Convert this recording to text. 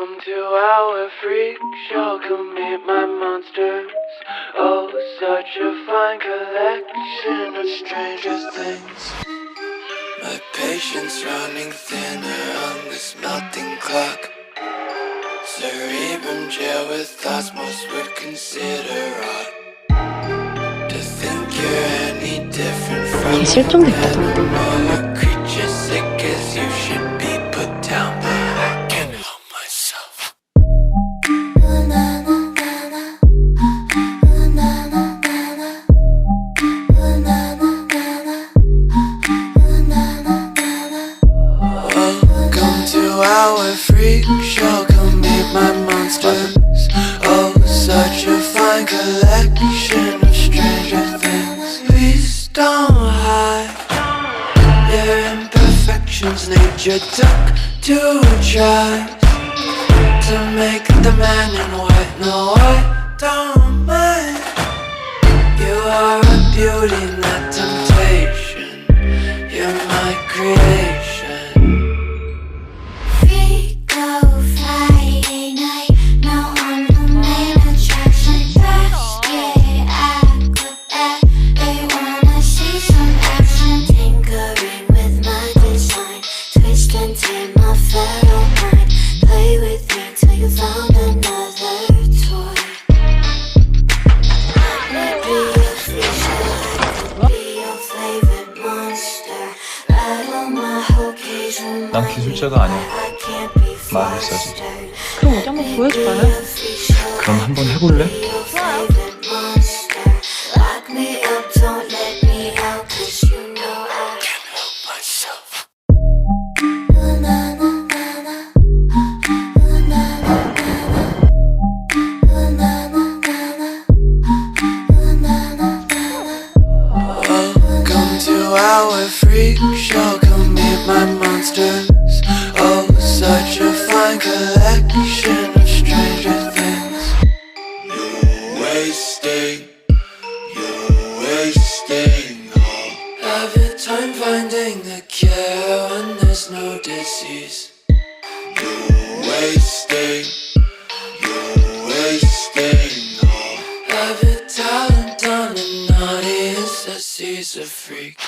Welcome to our freak show, come meet my monsters. Oh, such a fine collection of stranger things. My patience running thinner on this melting clock. Cerebrum jail with thoughts most would consider odd. To think you're any different from animal creature sick as you should be put down, but I can't help myself. Welcome to our freak show, come meet my monsters. Oh, such a fine collection of stranger things. Please don't hide your imperfections. Nature took 2 tries to make the man in white. No, I don't mind. You are a beauty, not temptation. You're my creation. We go Friday night, now I'm the main attraction. 𝑭𝒓𝒂𝒌, they wanna see some action. Tinkering with my design, twist and tame my feral mind. Play with me till you found another toy. Maybe a feature, I could be your favorite monster. Rattle my whole cage room. 난 기술자가 아니야. 마술사지. 그럼 우리 한번 보여줄까요? 그럼 한번 해볼래? Welcome to our freak show, come meet my monsters. Oh, such a fine collection of stranger things. You're wasting all of your time finding the cure when there's no disease. You're wasting all of your talent on an audience that sees a freak.